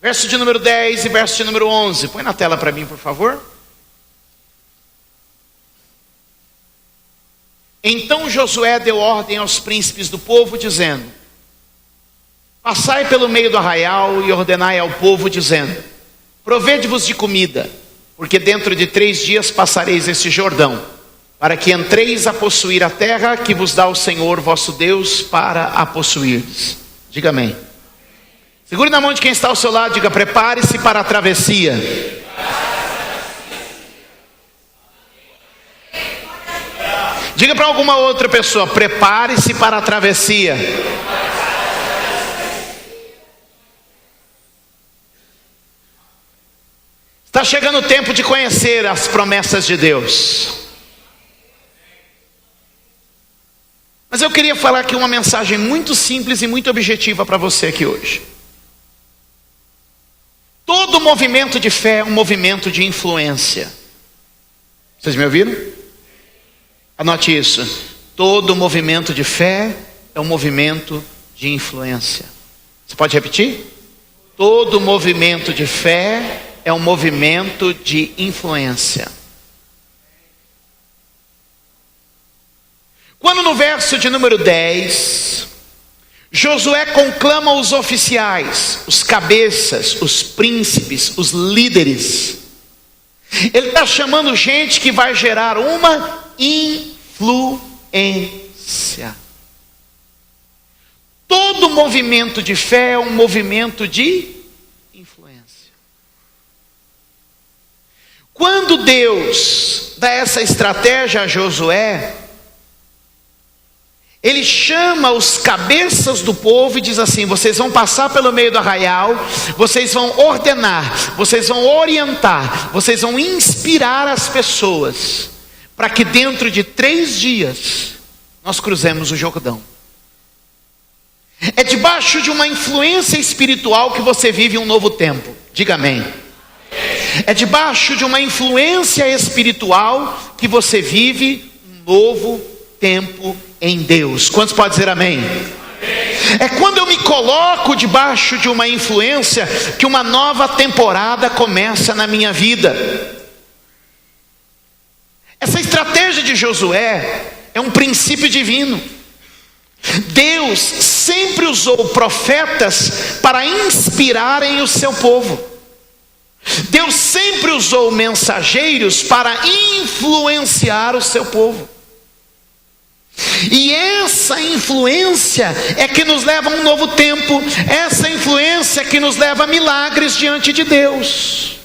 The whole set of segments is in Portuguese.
Verso de número 10 e verso de número 11. Põe na tela para mim, por favor. Então Josué deu ordem aos príncipes do povo, dizendo: passai pelo meio do arraial e ordenai ao povo, dizendo: provede-vos de comida, porque dentro de 3 dias passareis este Jordão, para que entreis a possuir a terra que vos dá o Senhor vosso Deus para a possuirdes. Diga amém. Segure na mão de quem está ao seu lado, diga: prepare-se para a travessia. Diga para alguma outra pessoa: prepare-se para a travessia. Está chegando o tempo de conhecer as promessas de Deus. Mas eu queria falar aqui uma mensagem muito simples e muito objetiva para você aqui hoje. Todo movimento de fé é um movimento de influência. Vocês me ouviram? Anote isso. Todo movimento de fé é um movimento de influência. Você pode repetir? Todo movimento de fé é um movimento de influência. Quando no verso de número 10, Josué conclama os oficiais, os cabeças, os príncipes, os líderes. Ele está chamando gente que vai gerar uma influência. Todo movimento de fé é um movimento de influência. Quando Deus dá essa estratégia a Josué, Ele chama os cabeças do povo e diz assim: vocês vão passar pelo meio do arraial, vocês vão ordenar, vocês vão orientar, vocês vão inspirar as pessoas, para que dentro de 3 dias nós cruzemos o Jordão. É debaixo de uma influência espiritual que você vive um novo tempo. Diga amém. É debaixo de uma influência espiritual que você vive um novo tempo em Deus. Quantos podem dizer amém? É quando eu me coloco debaixo de uma influência que uma nova temporada começa na minha vida. Essa estratégia de Josué é um princípio divino. Deus sempre usou profetas para inspirarem o seu povo. Deus sempre usou mensageiros para influenciar o seu povo. E essa influência é que nos leva a um novo tempo. Essa influência é que nos leva a milagres diante de Deus.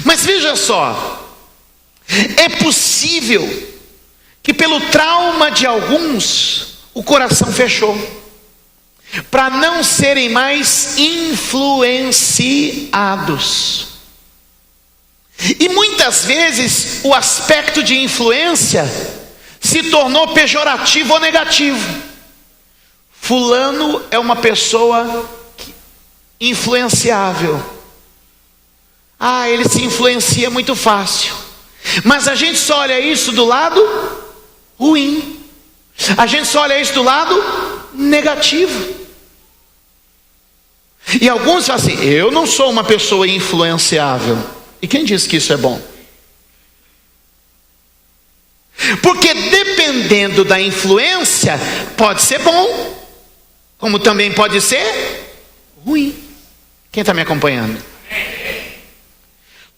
Mas veja só, é possível que pelo trauma de alguns o coração fechou, para não serem mais influenciados. E muitas vezes o aspecto de influência se tornou pejorativo ou negativo. Fulano é uma pessoa influenciável. Ele se influencia muito fácil. Mas a gente só olha isso do lado ruim. A gente só olha isso do lado negativo. E alguns falam assim: eu não sou uma pessoa influenciável. E quem disse que isso é bom? Porque dependendo da influência, pode ser bom, como também pode ser ruim. Quem está me acompanhando?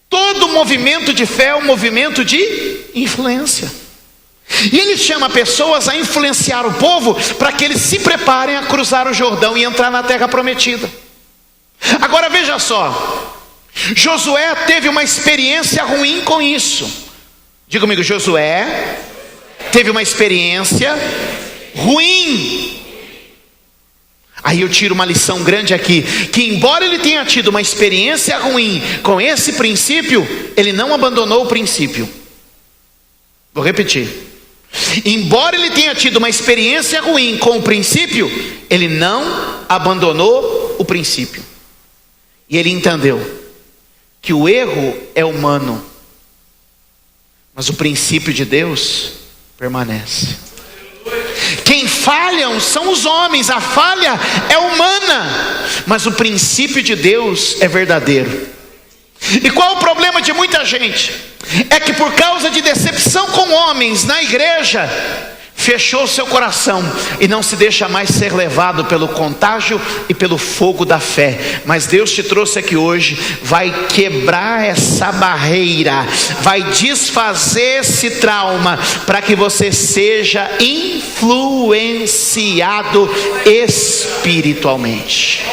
Todo movimento de fé é um movimento de influência. E ele chama pessoas a influenciar o povo para que eles se preparem a cruzar o Jordão e entrar na terra prometida. Agora veja só, Josué teve uma experiência ruim com isso. Diga comigo: Josué teve uma experiência ruim. Aí eu tiro uma lição grande aqui, que embora ele tenha tido uma experiência ruim com esse princípio, ele não abandonou o princípio. Vou repetir. Embora ele tenha tido uma experiência ruim com o princípio, ele não abandonou o princípio. E ele entendeu que o erro é humano, mas o princípio de Deus permanece. Quem falham são os homens, a falha é humana, mas o princípio de Deus é verdadeiro. E qual o problema de muita gente? É que por causa de decepção com homens na igreja, fechou seu coração e não se deixa mais ser levado pelo contágio e pelo fogo da fé. Mas Deus te trouxe aqui hoje, vai quebrar essa barreira, vai desfazer esse trauma, para que você seja influenciado espiritualmente.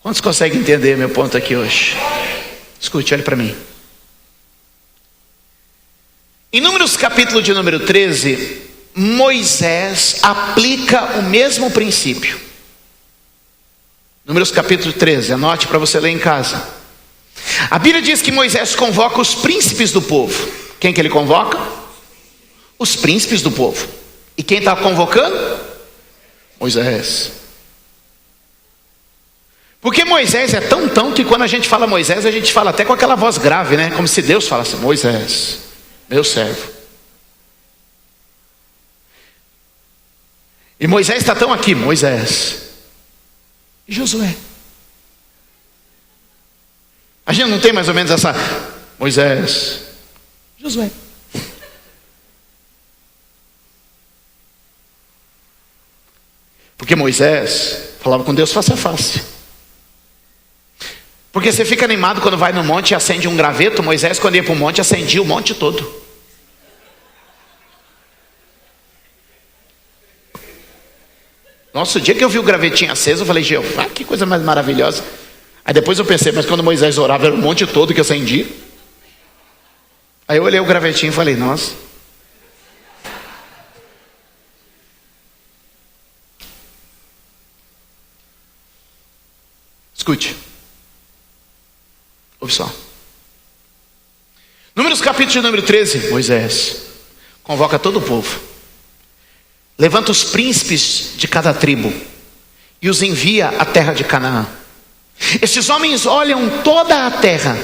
Quantos conseguem entender meu ponto aqui hoje? Escute, olhe para mim. Em Números capítulo de número 13, Moisés aplica o mesmo princípio. Números capítulo 13, anote para você ler em casa. A Bíblia diz que Moisés convoca os príncipes do povo. Quem que ele convoca? Os príncipes do povo. E quem está convocando? Moisés. Porque Moisés é tão que quando a gente fala Moisés, a gente fala até com aquela voz grave, né? Como se Deus falasse: Moisés, meu servo. E Moisés está tão aqui, Moisés e Josué. A gente não tem mais ou menos essa Moisés, Josué. Porque Moisés falava com Deus face a face. Porque você fica animado quando vai no monte e acende um graveto. Moisés, quando ia para o monte, acendia o monte todo. Nossa, o dia que eu vi o gravetinho aceso, eu falei: Jeová, que coisa mais maravilhosa. Aí depois eu pensei: mas quando Moisés orava, era o monte todo que acendia. Aí eu olhei o gravetinho e falei: nossa. Escute. Ouve só. Números capítulo de número 13, Moisés convoca todo o povo, levanta os príncipes de cada tribo e os envia à terra de Canaã. Esses homens olham toda a terra,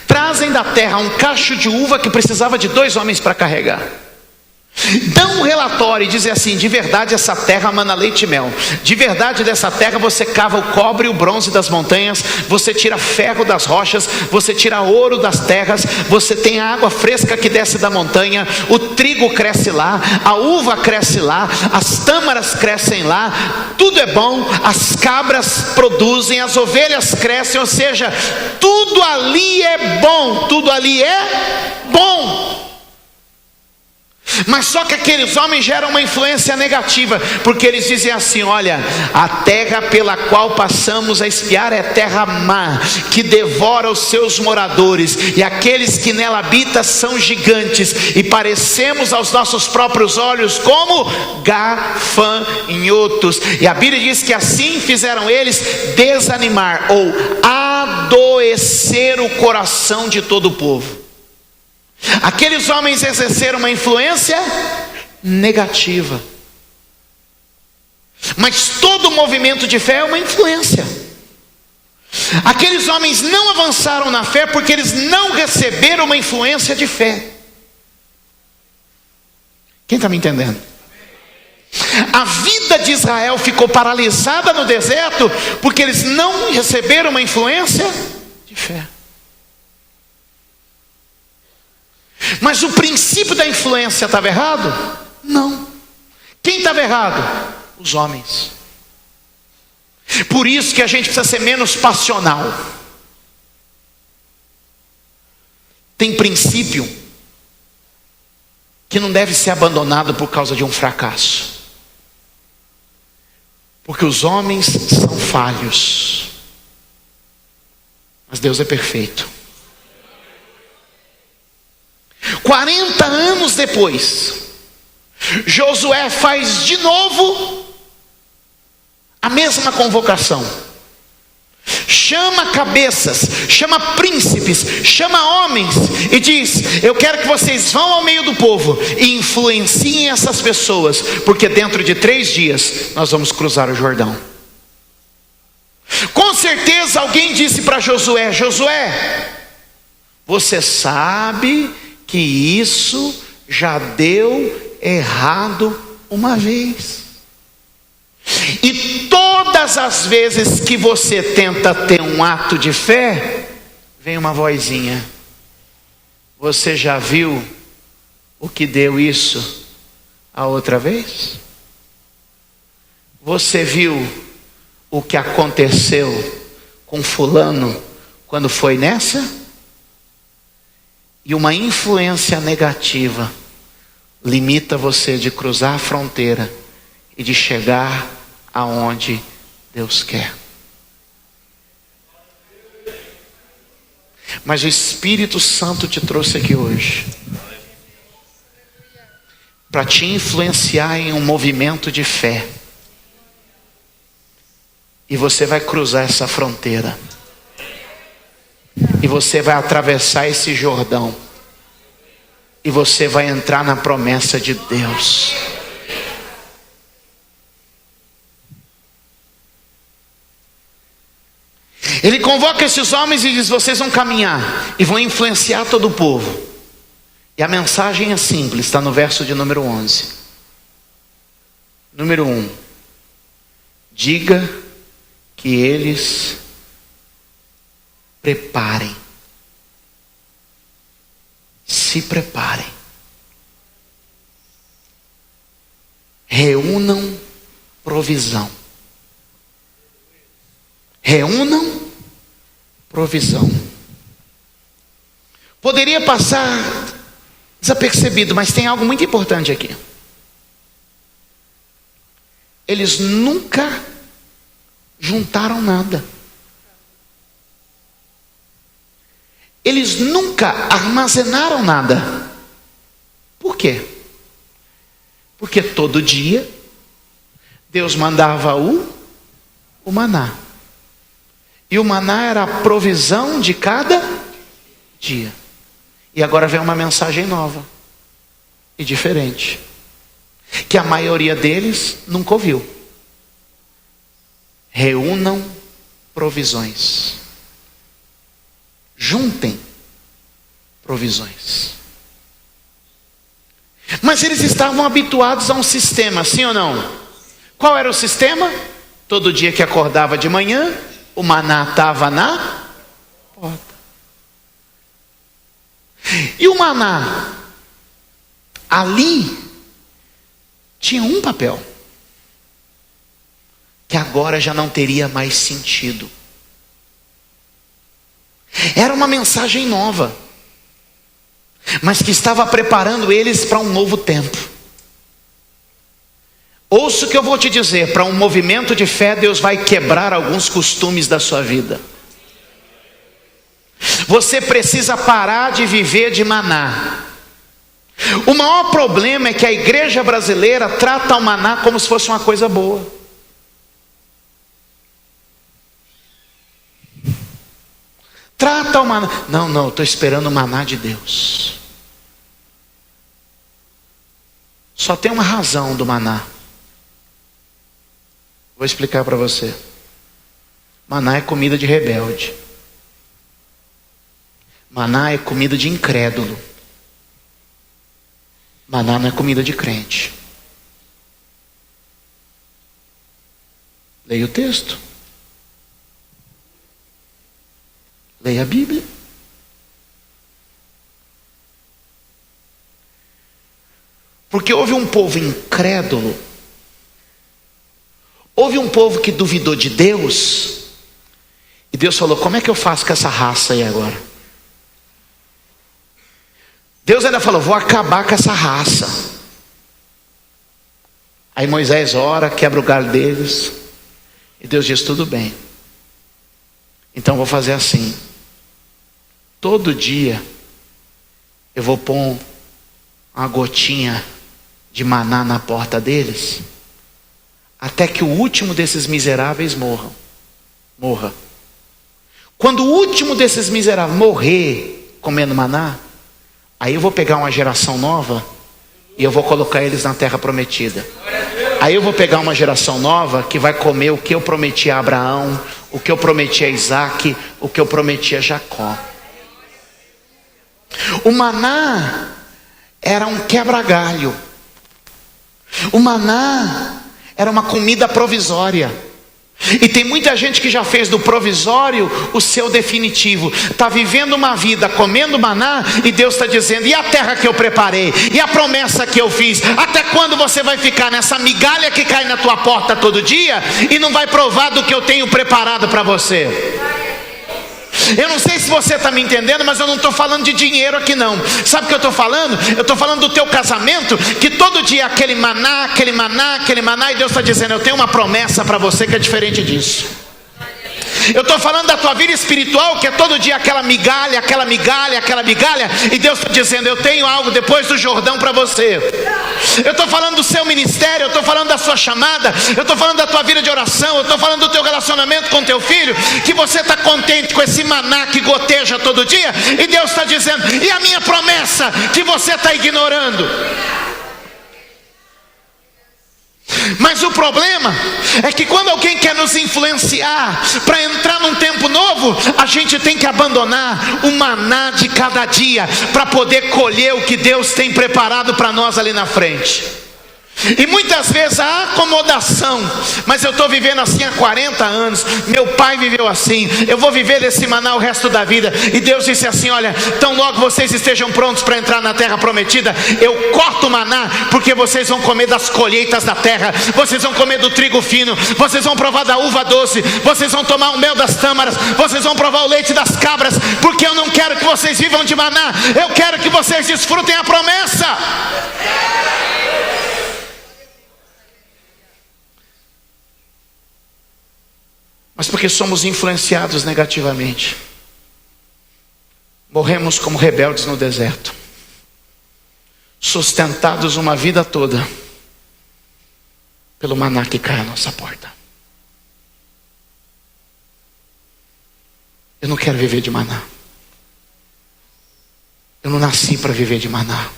trazem da terra um cacho de uva que precisava de 2 homens para carregar. Dão um relatório e dizem assim: de verdade essa terra mana leite e mel. De verdade dessa terra você cava o cobre e o bronze das montanhas, você tira ferro das rochas, você tira ouro das terras, você tem a água fresca que desce da montanha, o trigo cresce lá, a uva cresce lá, as tâmaras crescem lá, tudo é bom, as cabras produzem, as ovelhas crescem, ou seja, tudo ali é bom, tudo ali é bom. Mas só que aqueles homens geram uma influência negativa, porque eles dizem assim: olha, a terra pela qual passamos a espiar é terra má, que devora os seus moradores, e aqueles que nela habitam são gigantes, e parecemos aos nossos próprios olhos como gafanhotos. E a Bíblia diz que assim fizeram eles desanimar ou adoecer o coração de todo o povo. Aqueles homens exerceram uma influência negativa. Mas todo movimento de fé é uma influência. Aqueles homens não avançaram na fé porque eles não receberam uma influência de fé. Quem está me entendendo? A vida de Israel ficou paralisada no deserto porque eles não receberam uma influência de fé. Mas o princípio da influência estava errado? Não. Quem estava errado? Os homens. Por isso que a gente precisa ser menos passional. Tem princípio que não deve ser abandonado por causa de um fracasso. Porque os homens são falhos, mas Deus é perfeito. 40 anos depois, Josué faz de novo a mesma convocação. Chama cabeças, chama príncipes, chama homens e diz: eu quero que vocês vão ao meio do povo e influenciem essas pessoas, porque dentro de 3 dias nós vamos cruzar o Jordão. Com certeza alguém disse para Josué: Josué, você sabe que isso já deu errado uma vez. E todas as vezes que você tenta ter um ato de fé, vem uma vozinha: você já viu o que deu isso a outra vez? Você viu o que aconteceu com fulano quando foi nessa? E uma influência negativa limita você de cruzar a fronteira e de chegar aonde Deus quer. Mas o Espírito Santo te trouxe aqui hoje para te influenciar em um movimento de fé. E você vai cruzar essa fronteira. E você vai atravessar esse Jordão. E você vai entrar na promessa de Deus. Ele convoca esses homens e diz: vocês vão caminhar e vão influenciar todo o povo. E a mensagem é simples, está no verso de número 11. Número 1. Diga que eles preparem. Se preparem. Reúnam provisão. Reúnam provisão. Poderia passar desapercebido, mas tem algo muito importante aqui. Eles nunca juntaram nada. Eles nunca armazenaram nada. Por quê? Porque todo dia Deus mandava o maná. E o maná era a provisão de cada dia. E agora vem uma mensagem nova e diferente, que a maioria deles nunca ouviu. Reúnam provisões. Juntem provisões. Mas eles estavam habituados a um sistema, sim ou não? Qual era o sistema? Todo dia que acordava de manhã, o maná estava na porta. E o maná ali tinha um papel, que agora já não teria mais sentido. Era uma mensagem nova, mas que estava preparando eles para um novo tempo. Ouça o que eu vou te dizer: para um movimento de fé, Deus vai quebrar alguns costumes da sua vida. Você precisa parar de viver de maná. O maior problema é que a igreja brasileira trata o maná como se fosse uma coisa boa. Trata o maná. Não, estou esperando o maná de Deus. Só tem uma razão do maná. Vou explicar para você. Maná é comida de rebelde. Maná é comida de incrédulo. Maná não é comida de crente. Leia o texto. Leia a Bíblia. Porque houve um povo incrédulo. Houve um povo que duvidou de Deus. E Deus falou: como é que eu faço com essa raça aí agora? Deus ainda falou: vou acabar com essa raça. Aí Moisés ora, quebra o galho deles. E Deus diz: tudo bem. Então vou fazer assim. Todo dia eu vou pôr uma gotinha de maná na porta deles, até que o último desses miseráveis morra. Quando o último desses miseráveis morrer comendo maná, aí eu vou pegar uma geração nova e eu vou colocar eles na terra prometida. Aí eu vou pegar uma geração nova que vai comer o que eu prometi a Abraão, o que eu prometi a Isaac, o que eu prometi a Jacó. O maná era um quebra-galho. O maná era uma comida provisória. E tem muita gente que já fez do provisório o seu definitivo. Está vivendo uma vida comendo maná, e Deus está dizendo: e a terra que eu preparei? E a promessa que eu fiz? Até quando você vai ficar nessa migalha que cai na tua porta todo dia e não vai provar do que eu tenho preparado para você? Eu não sei se você está me entendendo, mas eu não estou falando de dinheiro aqui não. Sabe o que eu estou falando? Eu estou falando do teu casamento, que todo dia aquele maná, aquele maná, aquele maná, e Deus está dizendo: eu tenho uma promessa para você que é diferente disso. Eu estou falando da tua vida espiritual, que é todo dia aquela migalha, aquela migalha, aquela migalha, e Deus está dizendo: eu tenho algo depois do Jordão para você. Eu estou falando do seu ministério, eu estou falando da sua chamada, eu estou falando da tua vida de oração, eu estou falando do teu relacionamento com teu filho, que você está contente com esse maná que goteja todo dia, e Deus está dizendo: e a minha promessa que você está ignorando? Mas o problema é que quando alguém quer nos influenciar para entrar num tempo novo, a gente tem que abandonar o maná de cada dia para poder colher o que Deus tem preparado para nós ali na frente. E muitas vezes a acomodação: mas eu estou vivendo assim há 40 anos, meu pai viveu assim, eu vou viver desse maná o resto da vida. E Deus disse assim: olha, tão logo vocês estejam prontos para entrar na terra prometida, eu corto o maná, porque vocês vão comer das colheitas da terra, vocês vão comer do trigo fino, vocês vão provar da uva doce, vocês vão tomar o mel das tâmaras, vocês vão provar o leite das cabras, porque eu não quero que vocês vivam de maná, eu quero que vocês desfrutem a promessa. Mas porque somos influenciados negativamente, morremos como rebeldes no deserto, sustentados uma vida toda pelo maná que cai à nossa porta. Eu não quero viver de maná. Eu não nasci para viver de maná.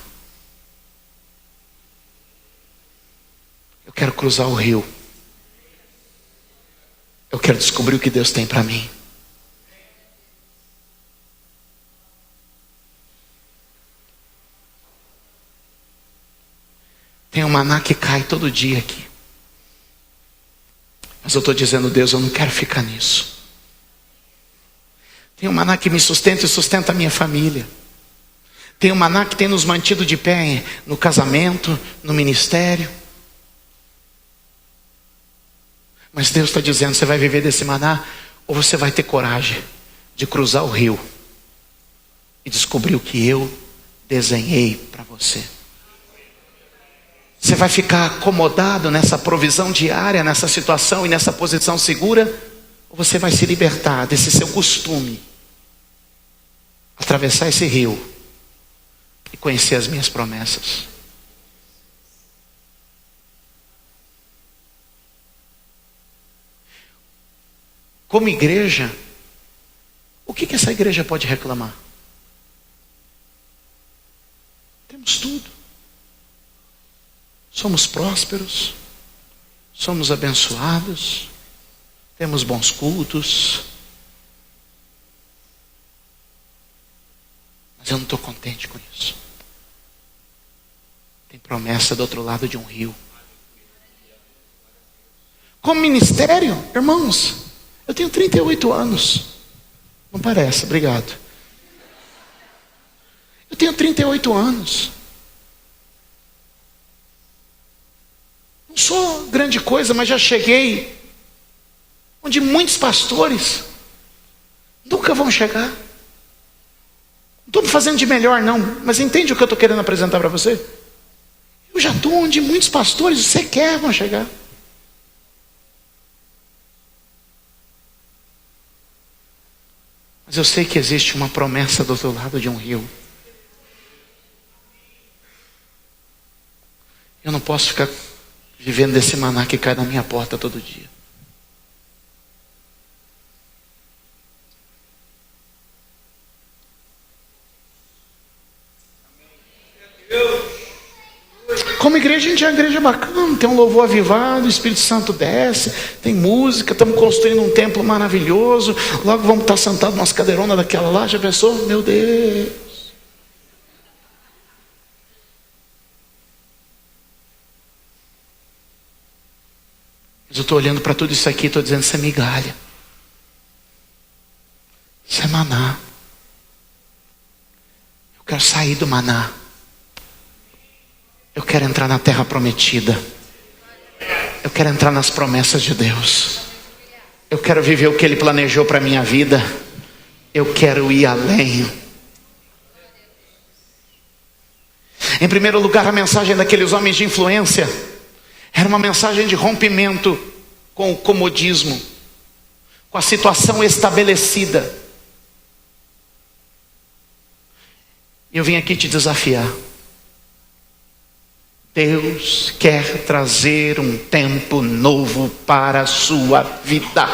Eu quero cruzar o rio. Eu quero descobrir o que Deus tem para mim. Tem um maná que cai todo dia aqui. Mas eu estou dizendo: Deus, eu não quero ficar nisso. Tem um maná que me sustenta e sustenta a minha família. Tem um maná que tem nos mantido de pé no casamento, no ministério. Mas Deus está dizendo: você vai viver desse maná, ou você vai ter coragem de cruzar o rio e descobrir o que eu desenhei para você. Você vai ficar acomodado nessa provisão diária, nessa situação e nessa posição segura, ou você vai se libertar desse seu costume, atravessar esse rio e conhecer as minhas promessas? Como igreja, o que essa igreja pode reclamar? Temos tudo. Somos prósperos, somos abençoados, temos bons cultos. Mas eu não estou contente com isso. Tem promessa do outro lado de um rio. Como ministério, irmãos, eu tenho 38 anos. Não parece, obrigado. Eu tenho 38 anos. Não sou grande coisa, mas já cheguei onde muitos pastores nunca vão chegar. Não estou me fazendo de melhor não, mas entende o que eu estou querendo apresentar para você? Eu já estou onde muitos pastores sequer vão chegar. Mas eu sei que existe uma promessa do outro lado de um rio. Eu não posso ficar vivendo desse maná que cai na minha porta todo dia. Como igreja, a gente é uma igreja bacana, tem um louvor avivado, o Espírito Santo desce, tem música, estamos construindo um templo maravilhoso, logo vamos estar sentados nas cadeironas daquela lá, já pensou? Meu Deus! Mas eu estou olhando para tudo isso aqui e estou dizendo: isso é migalha. Isso é maná. Eu quero sair do maná. Eu quero entrar na terra prometida. Eu quero entrar nas promessas de Deus. Eu quero viver o que Ele planejou para a minha vida. Eu quero ir além. Em primeiro lugar, a mensagem daqueles homens de influência era uma mensagem de rompimento com o comodismo, com a situação estabelecida. Eu vim aqui te desafiar. Deus quer trazer um tempo novo para a sua vida.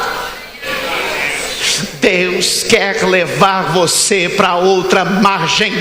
Deus quer levar você para outra margem.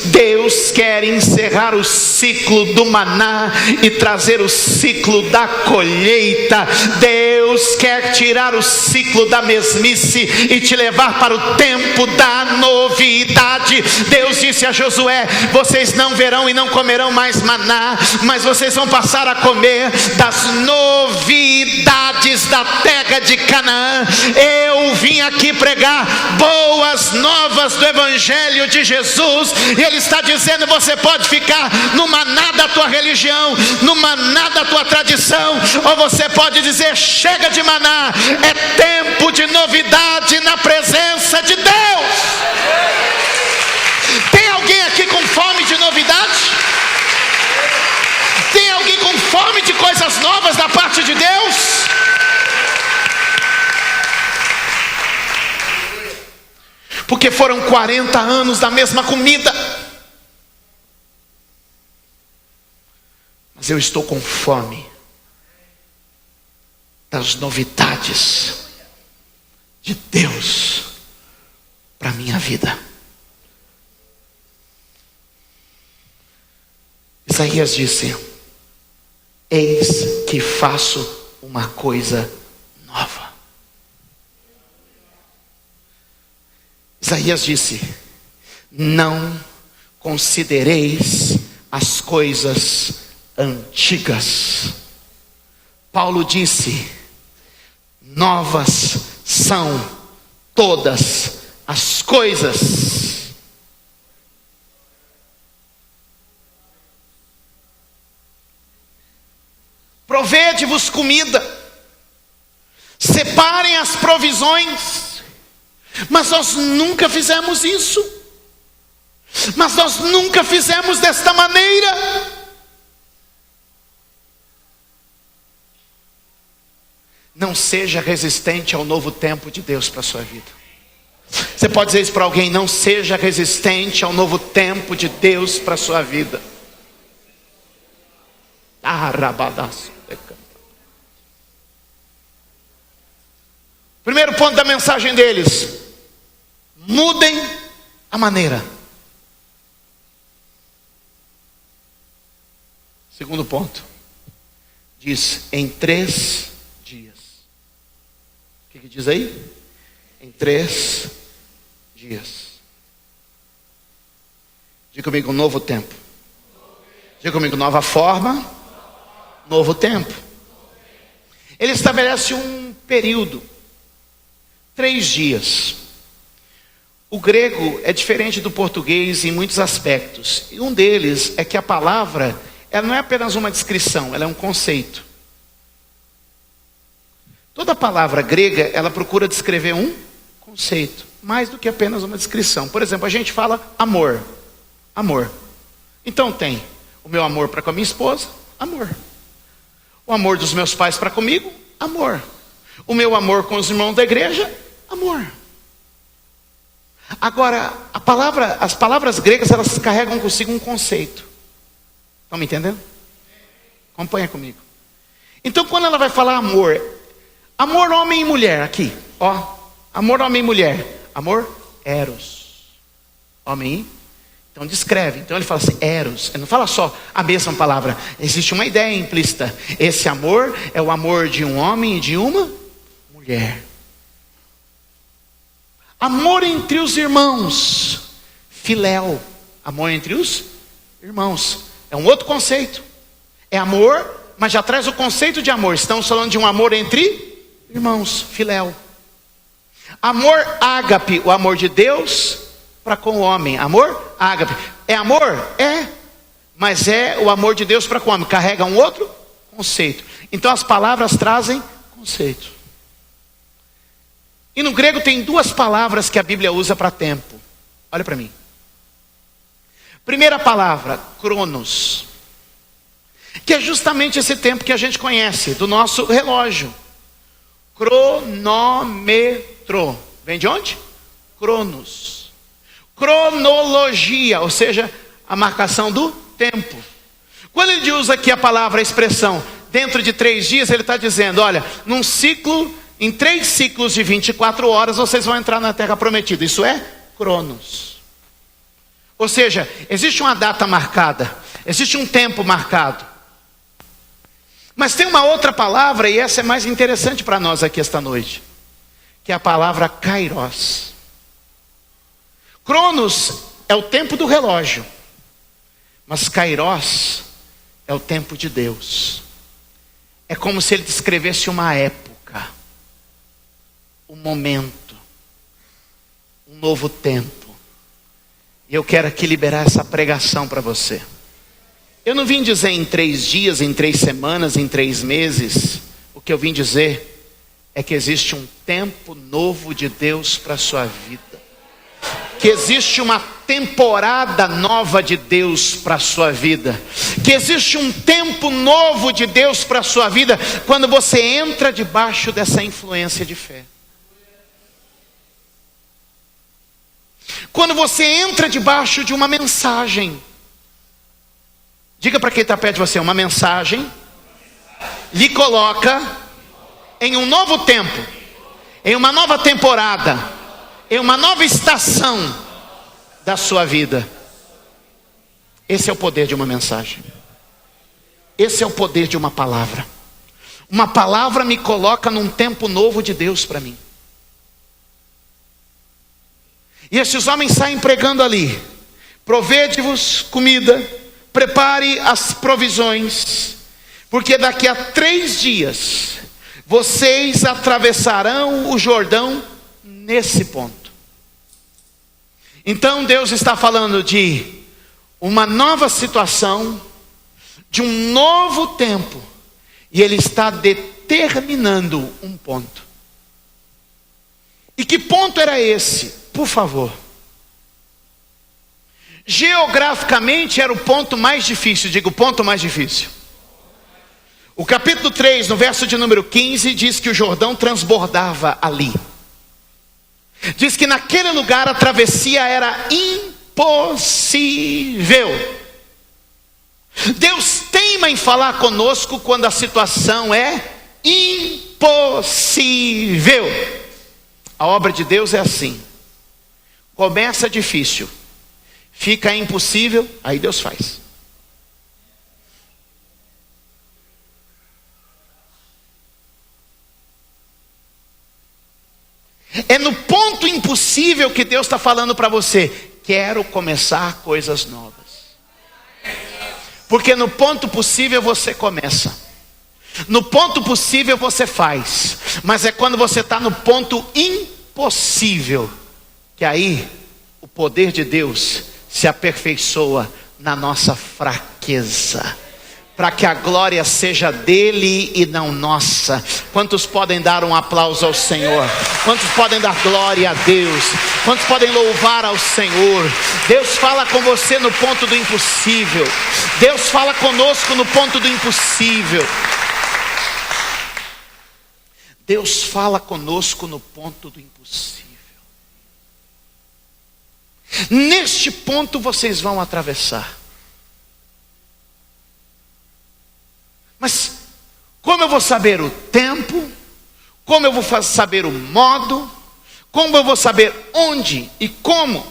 Deus quer encerrar o ciclo do maná e trazer o ciclo da colheita. Deus quer tirar o ciclo da mesmice e te levar para o tempo da novidade. Deus disse a Josué: vocês não verão e não comerão mais maná, mas vocês vão passar a comer das novidades da terra de Canaã. Eu vim aqui pregar boas novas do Evangelho de Jesus. E Ele está dizendo: você pode ficar no maná da tua religião, no maná da tua tradição, ou você pode dizer: chega de maná, é tempo de novidade na presença de Deus. Tem alguém aqui com fome de novidade? Tem alguém com fome de coisas novas da parte de Deus? Porque foram 40 anos da mesma comida. Mas eu estou com fome das novidades de Deus para a minha vida. Isaías disse: eis que faço uma coisa nova. Isaías disse: não considereis as coisas antigas. Paulo disse: novas são todas as coisas. Provede-vos comida, separem as provisões. Mas nós nunca fizemos isso. Mas nós nunca fizemos desta maneira. Não seja resistente ao novo tempo de Deus para a sua vida. Você pode dizer isso para alguém: não seja resistente ao novo tempo de Deus para a sua vida. Primeiro ponto da mensagem deles: mudem a maneira. Segundo ponto, diz: em 3 dias. O que diz aí? Em 3 dias. Diga comigo: novo tempo. Diga comigo: nova forma, novo tempo. Ele estabelece um período, 3 dias. O grego é diferente do português em muitos aspectos. E um deles é que a palavra, ela não é apenas uma descrição, ela é um conceito. Toda palavra grega, ela procura descrever um conceito, mais do que apenas uma descrição. Por exemplo, a gente fala amor. Amor. Então tem o meu amor para com a minha esposa, amor. O amor dos meus pais para comigo, amor. O meu amor com os irmãos da igreja, amor. Agora, as palavras gregas, elas carregam consigo um conceito. Estão me entendendo? Acompanha comigo. Então, quando ela vai falar amor, amor homem e mulher, aqui, ó, amor homem e mulher, amor eros, homem e, então descreve. Então ele fala assim, eros, ele não fala só a mesma palavra, existe uma ideia implícita. Esse amor é o amor de um homem e de uma mulher. Amor entre os irmãos, filéu, amor entre os irmãos, é um outro conceito. É amor mas já traz o conceito de amor. Estamos falando de um amor entre irmãos, filéu. Amor ágape, o amor de Deus para com o homem. Amor ágape. É amor? É. Mas é o amor de Deus para com o homem. Carrega um outro conceito. Então as palavras trazem conceito. E no grego tem duas palavras que a Bíblia usa para tempo. Olha para mim. Primeira palavra, cronos. Que é justamente esse tempo que a gente conhece, do nosso relógio. Cronômetro. Vem de onde? Cronos. Cronologia, ou seja, a marcação do tempo. Quando ele usa aqui a palavra, a expressão, dentro de 3 dias, ele está dizendo, olha, num ciclo, em 3 ciclos de 24 horas, vocês vão entrar na terra prometida. Isso é cronos. Ou seja, existe uma data marcada, existe um tempo marcado. Mas tem uma outra palavra, e essa é mais interessante para nós aqui esta noite, que é a palavra kairos. Cronos é o tempo do relógio, mas kairos é o tempo de Deus. É como se ele descrevesse uma época, um momento, um novo tempo. E eu quero aqui liberar essa pregação para você. Eu não vim dizer em 3 dias, em 3 semanas, em 3 meses. O que eu vim dizer é que existe um tempo novo de Deus para a sua vida. Que existe uma temporada nova de Deus para a sua vida. Que existe um tempo novo de Deus para a sua vida, quando você entra debaixo dessa influência de fé. Quando você entra debaixo de uma mensagem. Diga para quem está perto de você, uma mensagem lhe coloca em um novo tempo, em uma nova temporada, em uma nova estação da sua vida. Esse é o poder de uma mensagem. Esse é o poder de uma palavra. Uma palavra me coloca num tempo novo de Deus para mim. E esses homens saem pregando ali: provede-vos comida, prepare as provisões, porque daqui a 3 dias vocês atravessarão o Jordão nesse ponto. Então Deus está falando de uma nova situação, de um novo tempo, e Ele está determinando um ponto. E que ponto era esse? Por favor. Geograficamente era o ponto mais difícil. Diga, o ponto mais difícil. O capítulo 3, no verso de número 15, diz que o Jordão transbordava ali. Diz que naquele lugar a travessia era impossível. Deus teima em falar conosco quando a situação é impossível. A obra de Deus é assim. Começa difícil, fica impossível, aí Deus faz. É no ponto impossível que Deus está falando para você: quero começar coisas novas. Porque no ponto possível você começa, no ponto possível você faz, mas é quando você está no ponto impossível que aí o poder de Deus se aperfeiçoa na nossa fraqueza, para que a glória seja dele e não nossa. Quantos podem dar um aplauso ao Senhor? Quantos podem dar glória a Deus? Quantos podem louvar ao Senhor? Deus fala com você no ponto do impossível. Deus fala conosco no ponto do impossível. Deus fala conosco no ponto do impossível. Neste ponto vocês vão atravessar. Mas como eu vou saber o tempo? Como eu vou saber o modo? Como eu vou saber onde e como?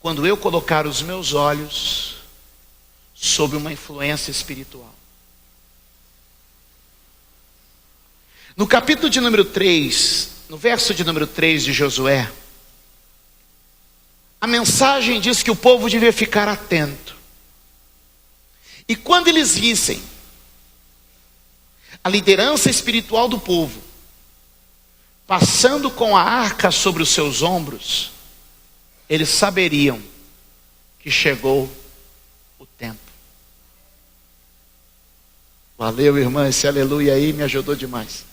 Quando eu colocar os meus olhos sob uma influência espiritual. No capítulo de número 3, no verso de número 3 de Josué, a mensagem diz que o povo devia ficar atento. E quando eles vissem a liderança espiritual do povo, passando com a arca sobre os seus ombros, eles saberiam que chegou o tempo. Valeu, irmã, esse aleluia aí me ajudou demais.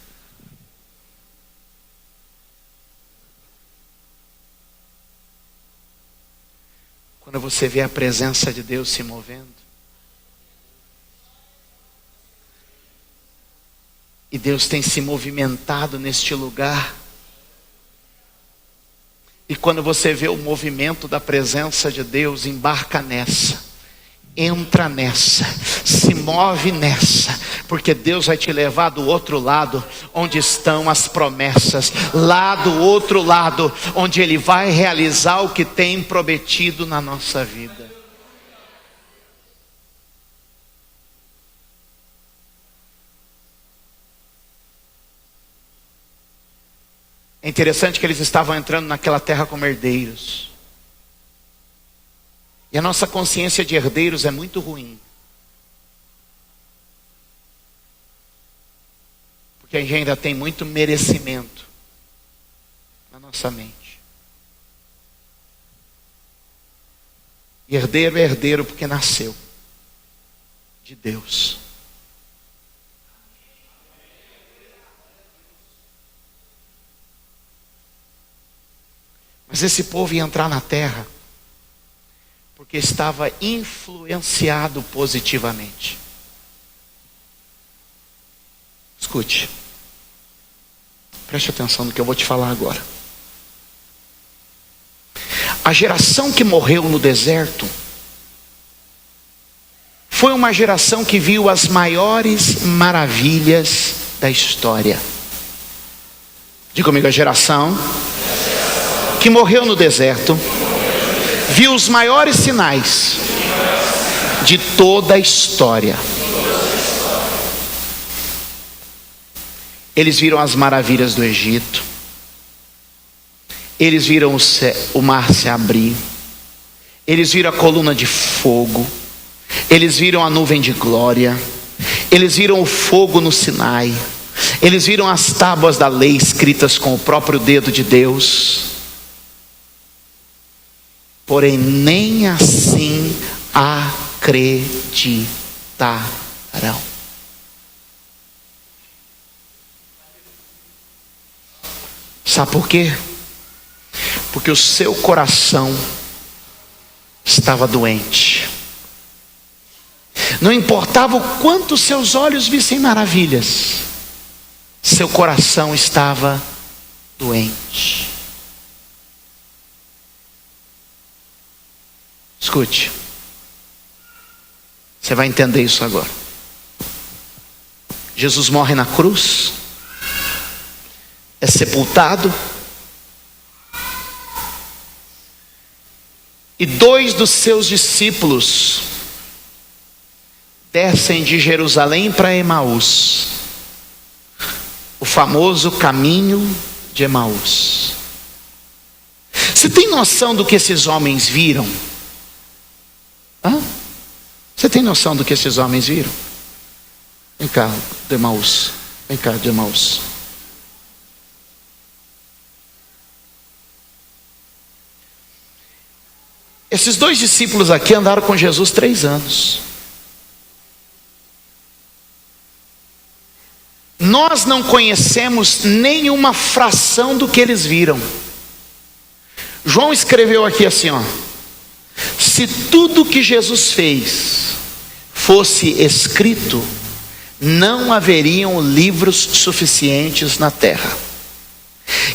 Quando você vê a presença de Deus se movendo, e Deus tem se movimentado neste lugar, e quando você vê o movimento da presença de Deus, embarca nessa, entra nessa, se move nessa, porque Deus vai te levar do outro lado, onde estão as promessas, lá do outro lado, onde Ele vai realizar o que tem prometido na nossa vida. É interessante que eles estavam entrando naquela terra como herdeiros. E a nossa consciência de herdeiros é muito ruim. Porque a gente ainda tem muito merecimento na nossa mente. E herdeiro é herdeiro porque nasceu de Deus. Mas esse povo ia entrar na terra porque estava influenciado positivamente. Escute, preste atenção no que eu vou te falar agora. A geração que morreu no deserto foi uma geração que viu as maiores maravilhas da história. Diga comigo, a geração que morreu no deserto viu os maiores sinais de toda a história. Eles viram as maravilhas do Egito, eles viram o mar se abrir, eles viram a coluna de fogo, eles viram a nuvem de glória, eles viram o fogo no Sinai, eles viram as tábuas da lei escritas com o próprio dedo de Deus. Porém, nem assim acreditarão. Sabe por quê? Porque o seu coração estava doente. Não importava o quanto seus olhos vissem maravilhas, seu coração estava doente. Escute, você vai entender isso agora. Jesus morre na cruz, é sepultado, e 2 dos seus discípulos descem de Jerusalém para Emaús, o famoso caminho de Emaús. Você tem noção do que esses homens viram? Você tem noção do que esses homens viram? Vem cá, de Emaús. Vem cá, de Emaús. Esses 2 discípulos aqui andaram com Jesus 3 anos. Nós não conhecemos nenhuma fração do que eles viram. João escreveu aqui assim, ó: se tudo que Jesus fez fosse escrito, não haveriam livros suficientes na terra.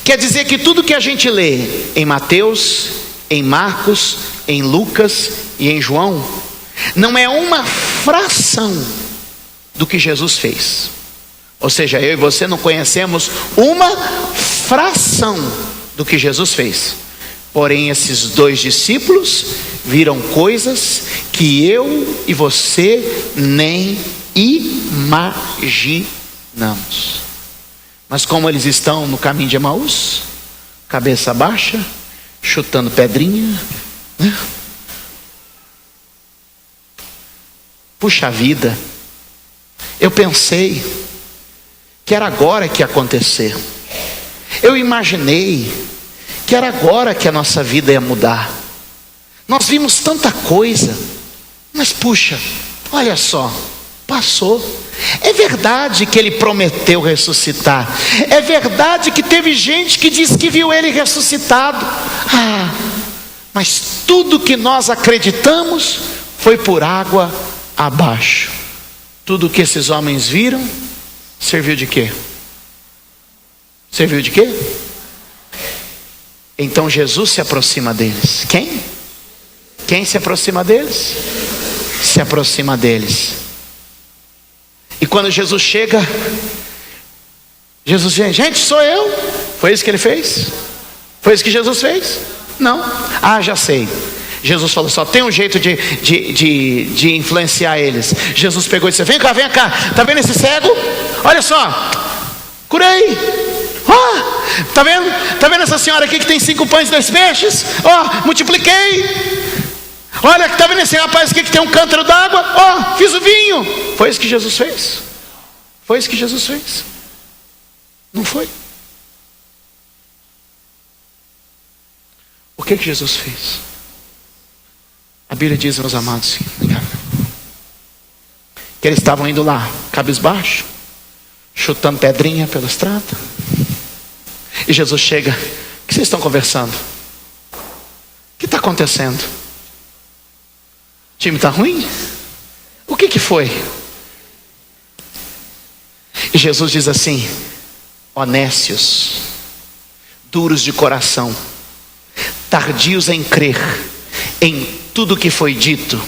Quer dizer que tudo que a gente lê em Mateus, em Marcos, em Lucas e em João, não é uma fração do que Jesus fez. Ou seja, eu e você não conhecemos uma fração do que Jesus fez. Porém, esses 2 discípulos viram coisas que eu e você nem imaginamos. Mas como eles estão no caminho de Emaús, cabeça baixa, chutando pedrinha, né? Puxa vida, eu pensei que era agora que ia acontecer. Eu imaginei que era agora que a nossa vida ia mudar. Nós vimos tanta coisa, mas puxa, olha só, passou. É verdade que ele prometeu ressuscitar. É verdade que teve gente que disse que viu ele ressuscitado. Mas tudo que nós acreditamos foi por água abaixo. Tudo que esses homens viram serviu de quê? Serviu de quê? Então Jesus se aproxima deles. Quem? Quem se aproxima deles? Se aproxima deles. E quando Jesus chega, Jesus diz: gente, sou eu. Foi isso que ele fez? Foi isso que Jesus fez? Não. Já sei. Jesus falou: só tem um jeito de influenciar eles. Jesus pegou e disse: vem cá, tá vendo esse cego? Olha só, curei. Tá vendo essa senhora aqui que tem 5 pães e 2 peixes? Multipliquei. Olha, tá vendo esse rapaz aqui que tem um cântaro d'água? Fiz o vinho. Foi isso que Jesus fez? Foi isso que Jesus fez? Não foi? O que Jesus fez? A Bíblia diz, meus amados, que eles estavam indo lá, cabisbaixo, chutando pedrinha pela estrada. E Jesus chega: o que vocês estão conversando? O que está acontecendo? O time está ruim? O que foi? E Jesus diz assim: ó nécios, duros de coração, tardios em crer em tudo que foi dito.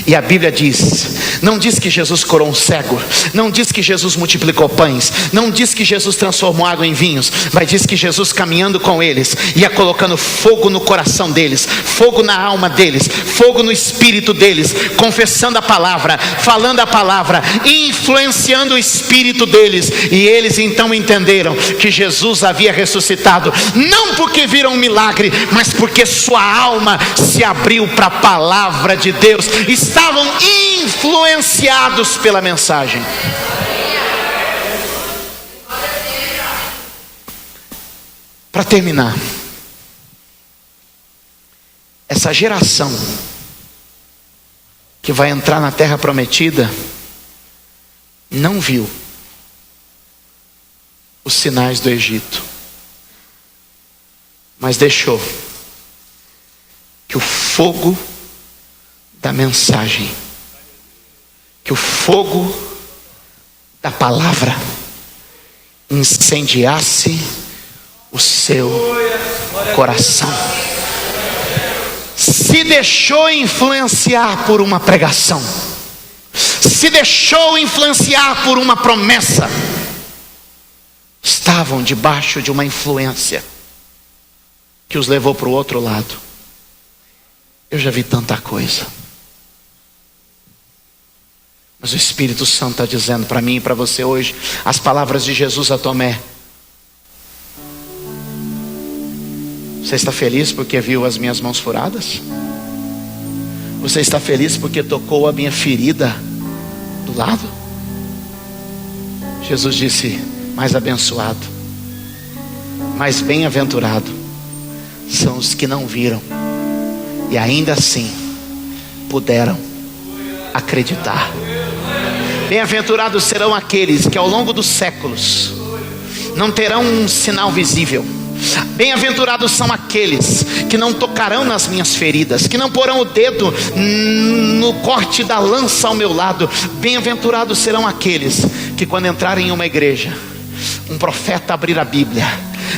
E a Bíblia diz, não diz que Jesus curou um cego, não diz que Jesus multiplicou pães, não diz que Jesus transformou água em vinhos, mas diz que Jesus, caminhando com eles, ia colocando fogo no coração deles, fogo na alma deles, fogo no espírito deles, confessando a palavra, falando a palavra, influenciando o espírito deles. E eles então entenderam que Jesus havia ressuscitado, não porque viram um milagre, mas porque sua alma se abriu para a palavra de Deus. Estavam influenciados pela mensagem. Para terminar, essa geração que vai entrar na terra prometida não viu os sinais do Egito, mas deixou que o fogo da mensagem, que o fogo da palavra incendiasse o seu coração. Se deixou influenciar por uma pregação, se deixou influenciar por uma promessa, estavam debaixo de uma influência que os levou para o outro lado. Eu já vi tanta coisa, mas o Espírito Santo está dizendo para mim e para você hoje as palavras de Jesus a Tomé. Você está feliz porque viu as minhas mãos furadas? Você está feliz porque tocou a minha ferida do lado? Jesus disse: mais abençoado, mais bem-aventurado são os que não viram e ainda assim puderam acreditar. Bem-aventurados serão aqueles que ao longo dos séculos não terão um sinal visível. Bem-aventurados são aqueles que não tocarão nas minhas feridas, que não porão o dedo no corte da lança ao meu lado. Bem-aventurados serão aqueles que, quando entrarem em uma igreja, um profeta abrir a Bíblia,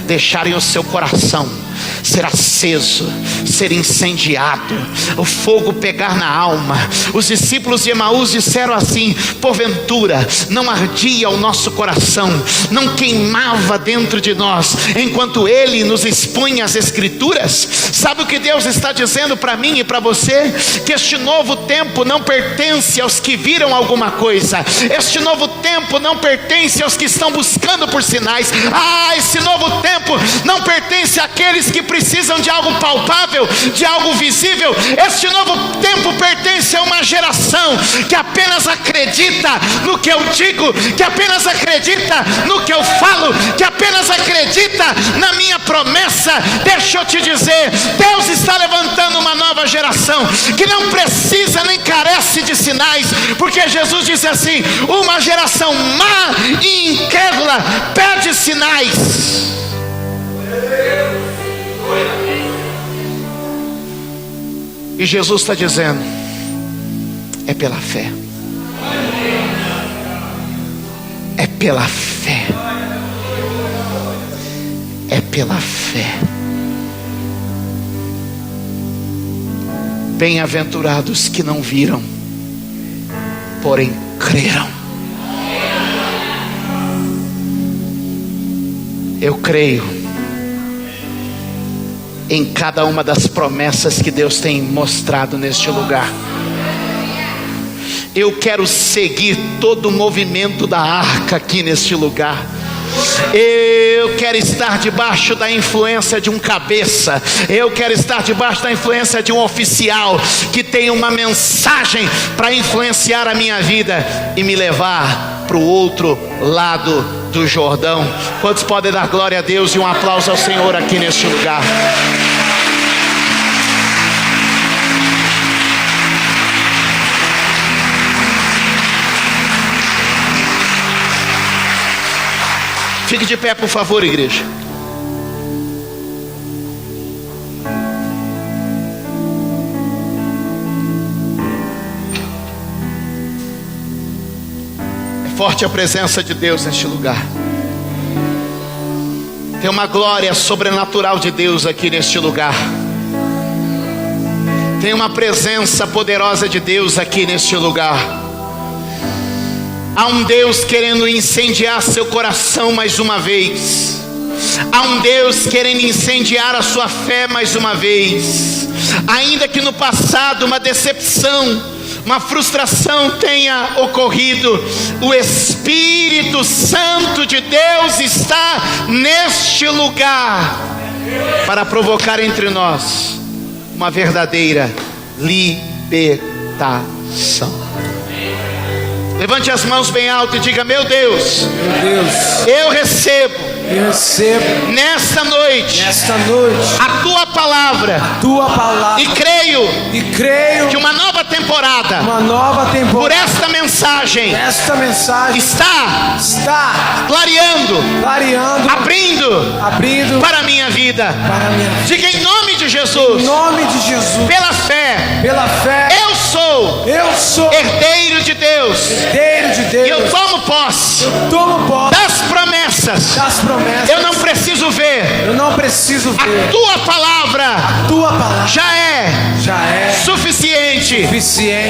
deixarem o seu coração ser aceso, ser incendiado, o fogo pegar na alma. Os discípulos de Emaús disseram assim: porventura não ardia o nosso coração, não queimava dentro de nós, enquanto Ele nos expunha as Escrituras? Sabe o que Deus está dizendo para mim e para você? Que este novo tempo não pertence aos que viram alguma coisa, este novo tempo não pertence aos que estão buscando por sinais. Esse novo tempo não pertence àqueles que precisam de algo palpável, de algo visível. Este novo tempo pertence a uma geração que apenas acredita no que eu digo, que apenas acredita no que eu falo, que apenas acredita na minha promessa. Deixa eu te dizer, Deus está levantando uma nova geração que não precisa nem carece de sinais, porque Jesus disse assim: uma geração má e incrédula pede sinais. E Jesus está dizendo: é pela fé, é pela fé, é pela fé. Bem-aventurados que não viram, porém creram. Eu creio em cada uma das promessas que Deus tem mostrado neste lugar. Eu quero seguir todo o movimento da arca aqui neste lugar. Eu quero estar debaixo da influência de um cabeça. Eu quero estar debaixo da influência de um oficial que tem uma mensagem para influenciar a minha vida e me levar para o outro lado do Jordão. Quantos podem dar glória a Deus e um aplauso ao Senhor aqui neste lugar? Fique de pé, por favor, igreja. É forte a presença de Deus neste lugar. Tem uma glória sobrenatural de Deus aqui neste lugar. Tem uma presença poderosa de Deus aqui neste lugar. Há um Deus querendo incendiar seu coração mais uma vez. Há um Deus querendo incendiar a sua fé mais uma vez. Ainda que no passado uma decepção, uma frustração tenha ocorrido, o Espírito Santo de Deus está neste lugar para provocar entre nós uma verdadeira libertação. Levante as mãos bem alto e diga: meu Deus, eu recebo nesta noite a tua palavra, e creio que uma nova temporada por esta mensagem está clareando, abrindo para a minha vida. Diga em nome de Jesus, pela fé, eu sou herdeiro de Deus, e eu tomo posse das promessas. Eu não preciso ver. A tua palavra já é suficiente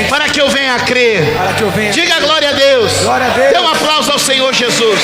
para que eu venha a crer. Diga glória a Deus. Dê um aplauso ao Senhor Jesus.